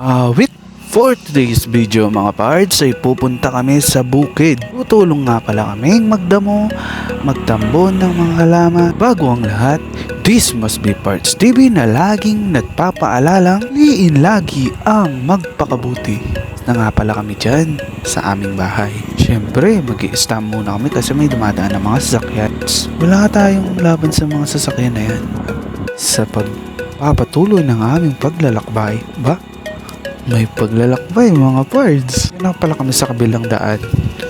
For today's video mga pards ay pupunta kami sa bukid. Tutulong nga pala kaming magdamo, magtambon ng mga halaman. Bago ang lahat, this must be Pards TV na laging nagpapaalalang liin lagi ang magpakabuti. Na nga pala kami dyan sa aming bahay. Siyempre, mag-i-stamp muna kami kasi may dumadaan ng mga sasakyan. Wala tayong laban sa mga sasakyan na yan. Sa pagpapatuloy ng aming paglalakbay, may paglalakbay mga pards. Yan pala kami sa kabilang daan.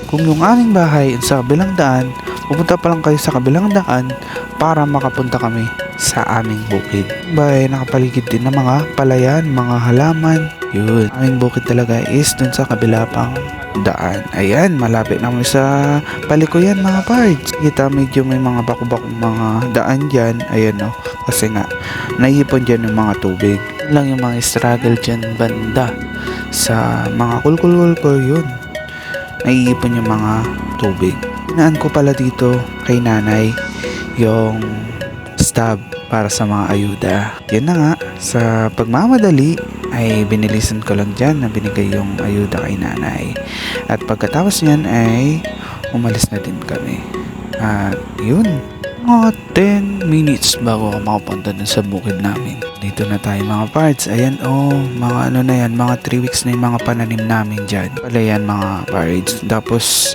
Kung yung aming bahay sa kabilang daan, pupunta pa lang kayo sa kabilang daan para makapunta kami sa aming bukid. Bahay nakapaligid din ng mga palayan, mga halaman. Yun, aming bukid talaga is dun sa kabila pang daan. Ayan, malapit naman sa palikuyan mga pards. Kita medyo may mga baku-bakong mga daan dyan. Ayan o, kasi nga naipon dyan yung mga tubig. Lang yung mga struggle dyan banda sa mga kulkul yun, naiipon yung mga tubig. Inaan ko pala dito kay nanay yung stab para sa mga ayuda. Yun na nga, sa pagmamadali ay binilisan ko lang dyan na binigay yung ayuda kay nanay. At pagkatapos nyan ay umalis na din kami. At yun, mga 10 minutes bago ako makapunta dun sa bukid namin. Dito na tayo mga pards. Ayan mga ano na yan, mga 3 weeks na yung mga pananim namin dyan. Pala yan mga pards. Tapos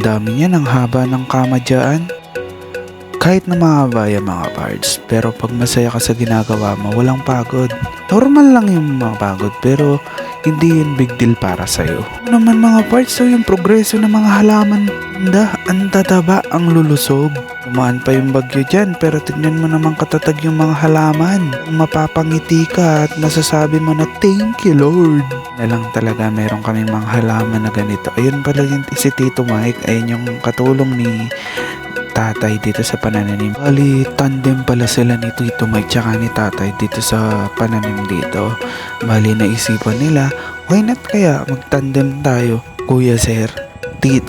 dami niyan, ang haba ng kama dyan. Kahit na mahaba yan mga pards, pero pag masaya ka sa ginagawa mo, walang pagod. Normal lang yung mga pagod, pero hindi yun big deal para sa'yo. Ano naman mga pards, so yung progreso ng mga halaman, ang tataba, ang lulusog. Dumaan pa yung bagyo dyan, pero tignan mo naman katatag yung mga halaman. Mapapangiti ka at masasabi mo na thank you Lord. Na lang talaga meron kaming mga halaman na ganito. Ayun pala yung si Tito Mike, ayun yung katulong ni tatay dito sa panananim. Bali, tandem pala sila ni Tito Mike tsaka ni tatay dito sa pananim dito. Bali, naisipan nila, why not kaya magtandem tayo, Kuya Sir?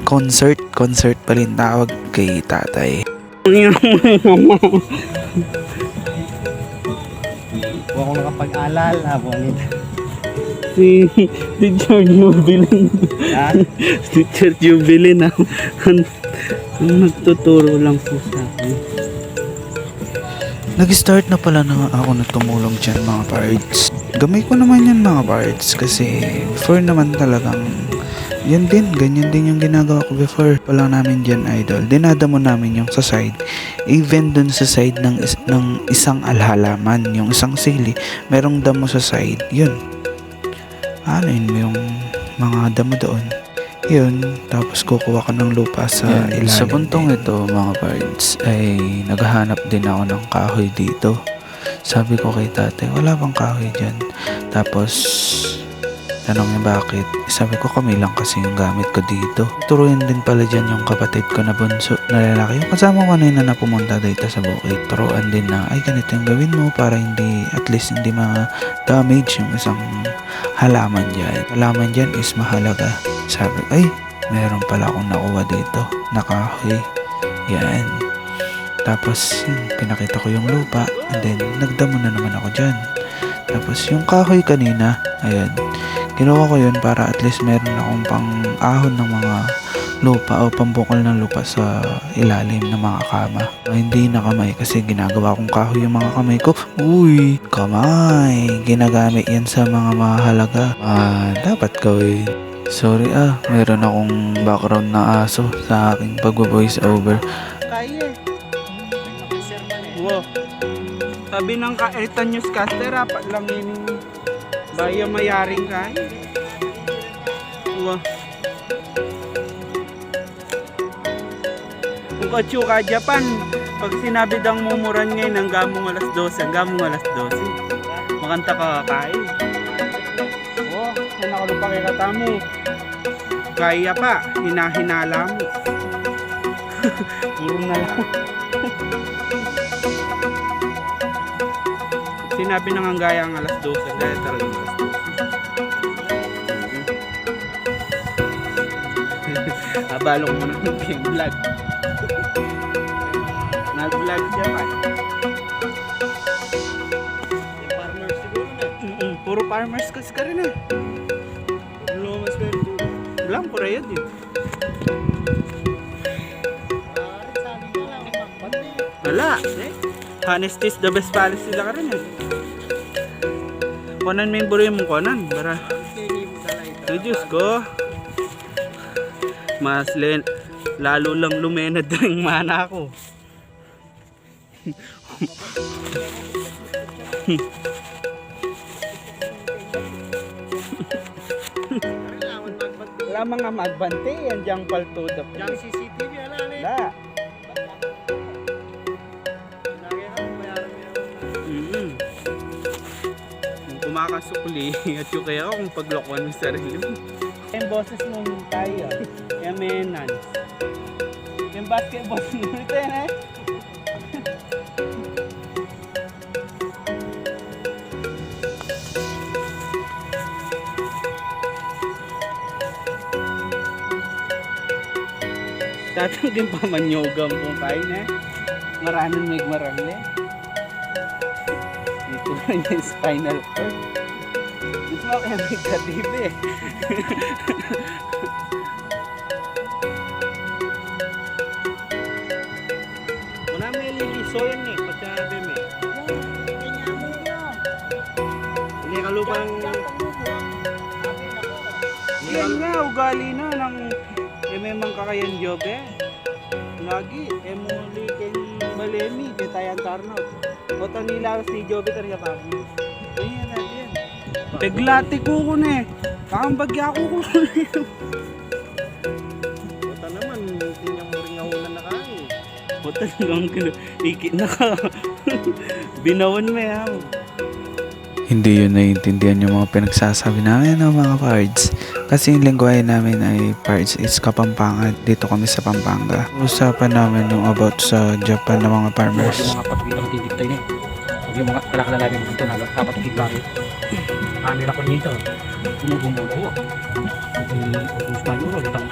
Concert pa rin tawag kay tatay. Huwag ako nakapag-alala po nito. Si Teacher Jubilin. Si Teacher Jubilin nagtuturo lang po sa akin. Nag-start na pala na ako na tumulong dyan mga pards. Gamay ko naman yan mga pards kasi before naman talagang yan din, ganyan din yung ginagawa ko before pa lang namin dyan idol. Dinadamo namin yung sa side. Even dun sa side ng isang alhalaman, yung isang sili, merong damo sa side. Yun. Ano yun yung mga damo doon. Yun, tapos kukuha ka ng lupa sa ilalim. Sa puntong ito mga pards ay naghahanap din ako ng kahoy dito. Sabi ko kay tatay, wala bang kahoy dyan? Tapos tanong niya bakit? Sabi ko kami lang kasi yung gamit ko dito. Turuin din pala dyan yung kapatid ko na bunso na lalaki. Yung kasama ko na pumunta dito sa bukid. Turuan din na ay ganito yung gawin mo para hindi, at least hindi ma-damage yung isang halaman dyan. Halaman dyan is mahalaga. Sabi ay meron pala akong nakuha dito na kahoy. Yan. Tapos yun, pinakita ko yung lupa and then nagdamo na naman ako dyan. Tapos yung kahoy kanina, ayan, ginawa ko yun para at least meron akong pang ahon ng mga lupa o pambukol ng lupa sa ilalim ng mga kama. Hindi na kamay kasi ginagawa kong kahoy yung mga kamay ko. Uy, kamay. Ginagamit yan sa mga mahalaga. Dapat gawin. Sorry meron akong background na aso sa aking pag-voice over. Kaya wow. Sabi ng Kaertan Newscaster, apat lang yung bayo mayaring kaya. Wow. Kung kachuka Japan, pag sinabi dang mumuran ngayon ng gamong alas 12, makanta ka kakain. Oh, nakalupa pa kay katamo. Kaya pa, hinahinala mo. Puro na lang. Sinabi na nga gaya ang alas 12, gaya talaga alas 12. Abalong mo na yung vlog. Nag-vlog siya pa. Farmer siguro na. Puro farmers ka rin eh. Lumas kayo. Wala, pura yan eh. Sabi ko lang, magpati. Wala. Eh. Honesty is the best policy sila ka rin eh. Konan may buro yung konan. Para. Hindi mo sa light. So, Diyos ko. Lalo lang lumenad ng mana ko. Wala mga magbante. Yan diyang paltodap. Yung CCTV, wala na eh. Wala. Lagi ako, bayaran niya ako. Yung kumakasukli at yung kaya kung paglokohan mo sarili mo. Yung boses mo tayo. Yung menan. Yung basketball mo ito yan eh. Tatanggin pa man yoga mo kain eh. Maranan may marang eh. Dito lang yung spinal cord. Dito mo kaya may katibi eh. Wala may liliso yan eh. Patsabi mo eh. Hindi ka lupang... Yan nga, ugali na ng memang kakayan job eh. Lagi, emuli ken malemi, ketayan tarnot. Oto nila si Joby talaga pa. Ayan natin. Peglati ko ko na eh. Pakang bagya ko ko. Buta naman, hindi niya mo rin nahulan na kain. Oto lang ikit na ka. Binawan mo ya. Hindi yun naiintindihan yung mga pinagsasabi namin ng mga pards. Kasi yung lingwahe namin ay pards is Kapampangan. Dito kami sa Pampanga. Usapan namin yung about sa Japan ng mga farmers. Yung mga patuloy na titiptay na eh. Yung mga kalakala namin dito na kapatid bakit. Kami na ko dito. Bumubumulo. Yung Spanyol, itang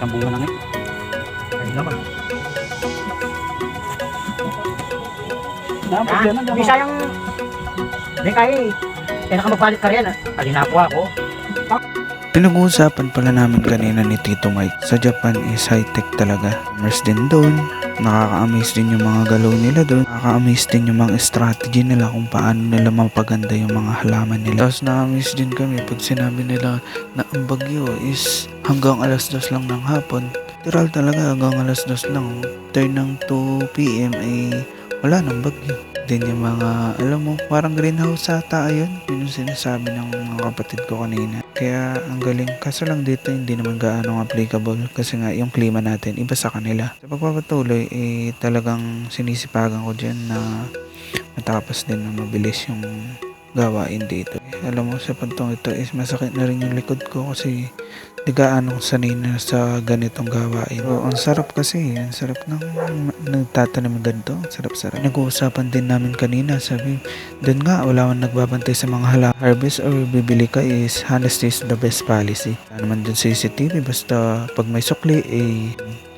bunga lang eh. Ayun naman. Bisayang hindi kayo eh. Nakamagpalit ka rin. Alinapo ako. Pinag-uusapan pala namin kanina ni Tito Mike. Sa Japan is high-tech talaga. Farmers din doon. Nakaka-amaze din yung mga galaw nila doon. Nakaka-amaze din yung mga strategy nila kung paano nila mapaganda yung mga halaman nila. Tapos na-amaze din kami pag sinabi nila na ang bagyo is hanggang alas 2 lang ng hapon. Literal talaga hanggang alas 2 lang. Turn ng 2 PM ay wala nang bagyo. Din yung mga, alam mo, parang greenhouse ata ayun. Yun yung sinasabi ng mga kapatid ko kanina. Kaya ang galing. Kaso lang dito hindi naman gaano applicable kasi nga yung klima natin iba sa kanila. Sa pagpapatuloy talagang sinisipagan ko dyan na matapos din na mabilis yung gawain dito. Alam mo sa pantong ito is masakit na rin yung likod ko kasi di gaano sanay na sa ganitong gawain. So, ang sarap kasi, ang sarap ng nagtatanim ganito. Ang sarap-sarap. Nag-uusapan din namin kanina, sabi, doon nga, wala man nagbabantay sa mga harvest or bibili ka is honesty is the best policy. Wala naman dun CCTV, basta pag may sukli,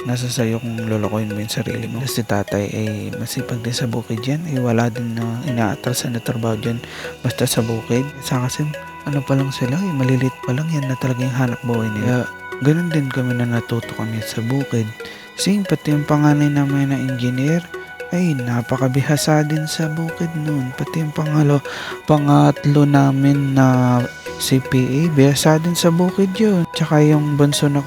nasa sayo kung lolokohin mo yung sarili mo. Kasi tatay masipag din sa bukid yan. Wala din na inaatrasan na trabaho dyan basta sa bukid. Sa kasi ano pa lang sila, malilit pa lang yan na talagang hanap buhay nila. Ganun din kami na natuto kami sa bukid. Sing pati yung panganay namin na engineer ay napakabihasa din sa bukid noon. Pati yung pangatlo namin na CPA, bihasa din sa bukid yun. Tsaka yung bunso na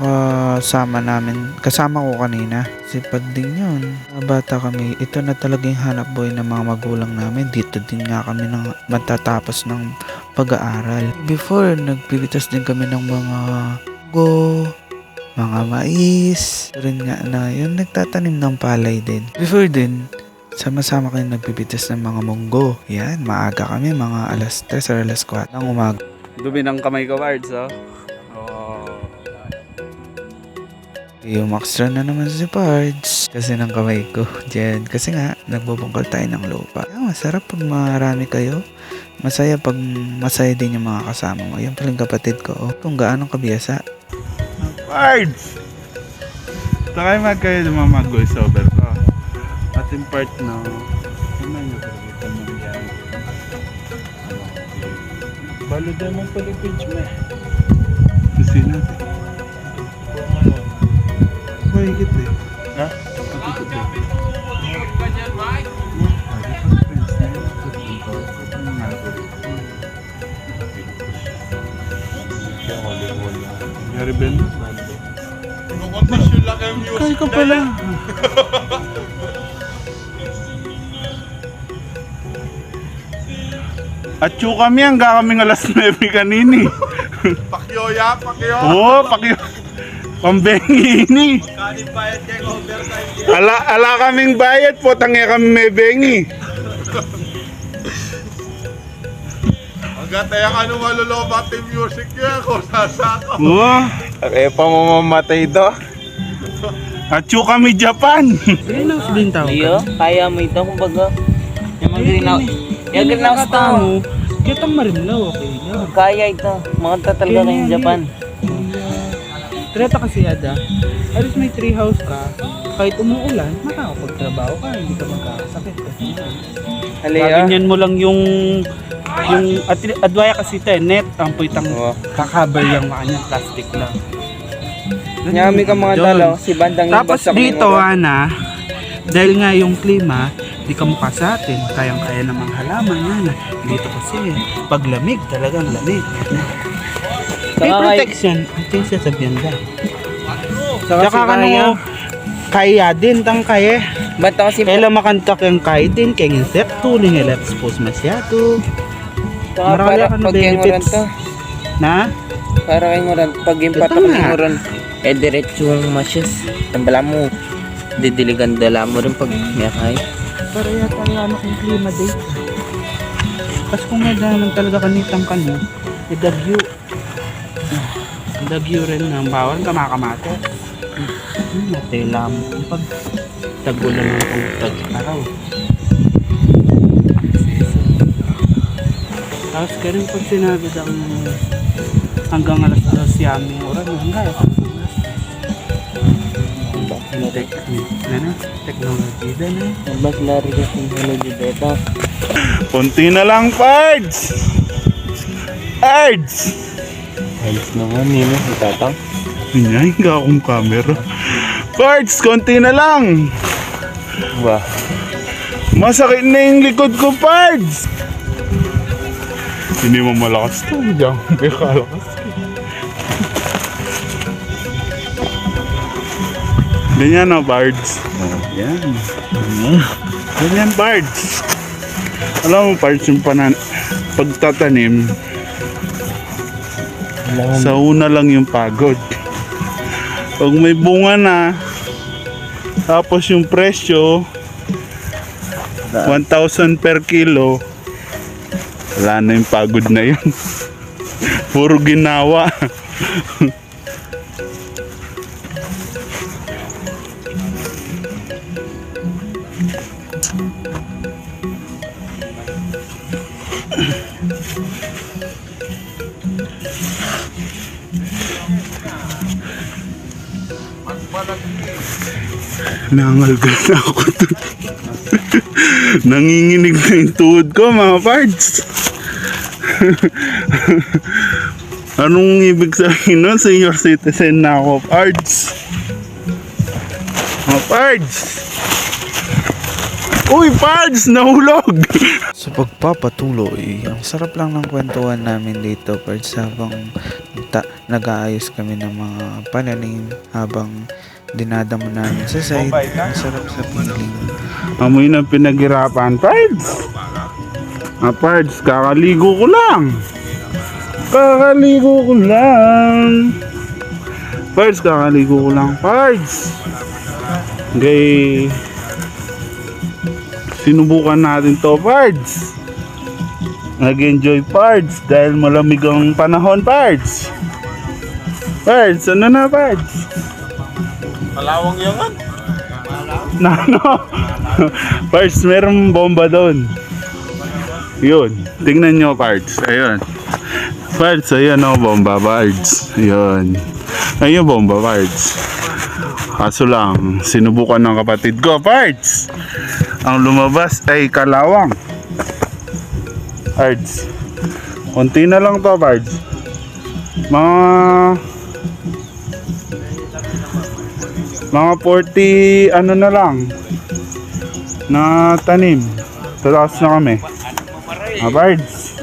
kasama ko kanina, sipag din yun. Bata kami, ito na talagang hanap buhay ng mga magulang namin. Dito din nga kami matatapos ng pag-aaral. Before, nagpipitas din kami ng mga mga mais. Rin nga na yun, nagtatanim ng palay din. Before din, sama-sama kayo nagpipitas ng mga munggo. Yan, maaga kami, mga alas 3 or alas 4 ng umaga. Dumi ng kamay ko, Pards, oh. Yung extra na naman si Pards kasi ng kamay ko dyan. Kasi nga, nagbubungkal tayo ng lupa. Masarap pag marami kayo. Masaya pag masaya din yung mga kasama mo. Yung paling kapatid ko, kung gaano kabiyasa. Pards! Ito kayo magkayo ng mga mag-voice over ko. At yung part na, naman yung pagkita mo yan. Balidan mo pala yung page mo eh. Kasi natin. Mahigit eh. Ha? Mahigit eh. Gary Ben. Kaya ka pala. At yung kami, hanggang kaming alas 9 kanini. Pakyo ya, pakyo. Oo, pakyo. Pambengi ini. Kanin bayad kayo overtime. Ala kaming bayad po, tangya kami may bengi. Hanggat tayo ano malulobat yung music niya ako, sasako. Oo. Kaya pa mamamatay ito. At yung kami Japan. Greenhouse din tawag. Iyo, kaya mo ito kumbaga. Yung mga greenhouse. Yung greenhouse to. Kaya itong marimlaw, okay na. Kaya ito. Mga tatalga na yung Japan. Treta kasi ada, at least may tree house ka, kahit umuulan, makakapagtrabaho ka, hindi ka magkakasakit. Ganyan mo lang yung adwaya kasi ito net, ang puwitang kakabar yung kanyang plastic lang. Nyami ka mga Yun. dalaw, si bandang Tapos dito, Ana, dahil nga yung klima, di ka mukha sa atin, kayang-kaya namang halaman yan. Dito kasi, paglamig, talagang lamig. May protection, ito yung sasabihan ka. Saka ano, kaya din, tang kaya. Ba't kasi Kailan makantak yung kaya din, kaya insekto, hindi expose masyado. Marami para ka na pag yung benefits. to. Na? Para kay ngoran, pag yung Ito patak nga. ng ngoran, diretso ang masyas. Tambala mo, didiligan dala mo rin pag miyakay. Para yata yung kung klima din. Tapos kung may naman talaga kanitang kano, idagyo. Dagyo rin ng bawal ka makamate. Matela mo. Pag tagulan ng tag-araw. Tapos ganun pag sinabi daw hanggang alas 2 yaming oras, hanggang technology din eh. Mas lari ka technology dito. Kunti na lang, Pards! Pards! Ayos naman yun eh, itatang. Hinyahin ka akong camera. Pards, konti na lang! Ba? Masakit na yung likod ko, Pards! Hindi mo malakas to. Diyan, kaya kalakas. Ganyan na, Pards. Yan. Ganyan, Pards. Alam mo, Pards, yung pagtatanim, sa una lang yung pagod. Pag may bunga na, tapos yung presyo, 1,000 per kilo, wala na yung pagod na yun. Puro ginawa. Nangalgal na ako dun. Nanginginig na yung tuhod ko, mga parts. Anong ibig sabihin nun? Senior citizen na ako, parts. Mga parts. Uy, parts! Nahulog! Sa pagpapatuloy, ang sarap lang ng kwentuhan namin dito, parts, habang nag-aayos kami ng mga pananim, habang dinadamo namin sa side. Ang sarap sa piling. Amoy na pinaghirapan, Pards. Pards, kakaligo ko lang. Kakaligo ko lang. Pards, kakaligo ko lang. Pards. Okay. Sinubukan natin to, Pards. Nag-enjoy, Pards, dahil malamig ang panahon, Pards. Pards, ano na, Pards? Palawang yan. Nano? Parts, merong bomba doon. Yun. Tingnan nyo, Parts. Ayun. Parts, ayun o, bomba, Parts. Ayun. Ayun, bomba, Parts. Kaso lang, sinubukan ng kapatid ko, Parts. Ang lumabas ay kalawang. Parts. Konti na lang to, Bards. Mga 40 ano na lang na tanim. Tataas na kami. Mga Bards.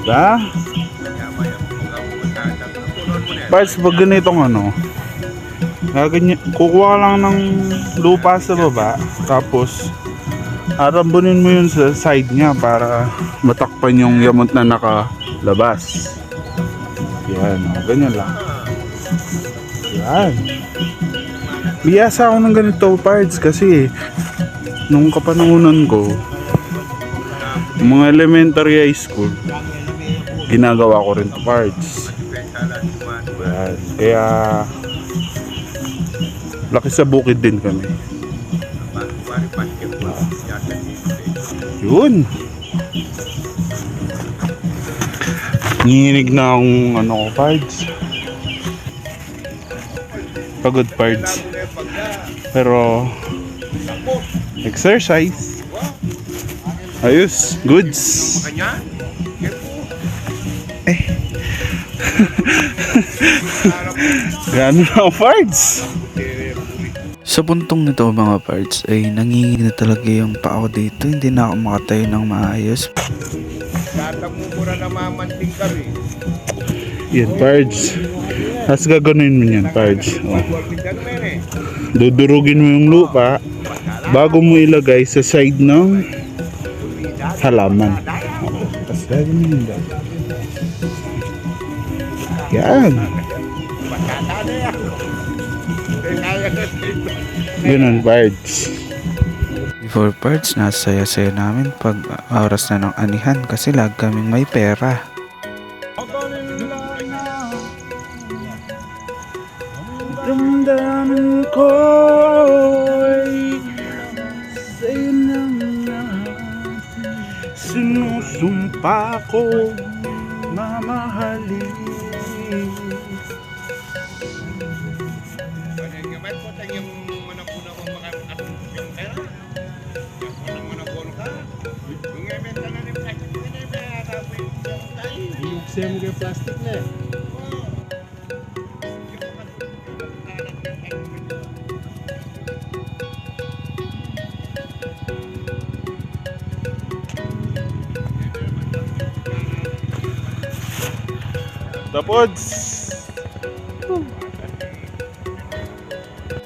Diba? Bards, pag ganitong ano, kukuha lang ng lupa sa baba, tapos arambunin mo yun sa side niya para matakpan yung yamot na nakalabas. Yan, ganyan lang. Yan. Biyasa ako ng ganito, Pards, kasi nung kapanahunan ko, mga elementary high school, ginagawa ko rin to, Pards. Yan. Kaya laki sa bukid din kami. Yun. Nanginig na akong ano ko, Pards. Pagod, Pards. Pero exercise. Ayos. Goods. Gano'n na ako, Pards. Sa puntong nito mga parts ay nanginginig na talaga yung paa ko dito. Hindi na ako makatayo ng maayos. Tatamumura na mamanting kami. Yan, Pards. Tapos gaganuin mo yan, Pards. Oh. Dudurugin mo yung lupa bago mo ilagay sa side ng halaman. Oh. Tapos gaganuin mo yan. Yan. Ganun, Pards. Before Pards, nasaya-saya namin pag oras na ng anihan kasi lag kaming may pera. Damdamin ko ay sa'yo lang natin. Sinusumpa ko mamahalin. Siya mo yung plastic na eh. Tapos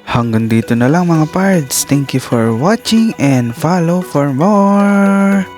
Hanggang dito na lang mga pards. Thank you for watching and follow for more.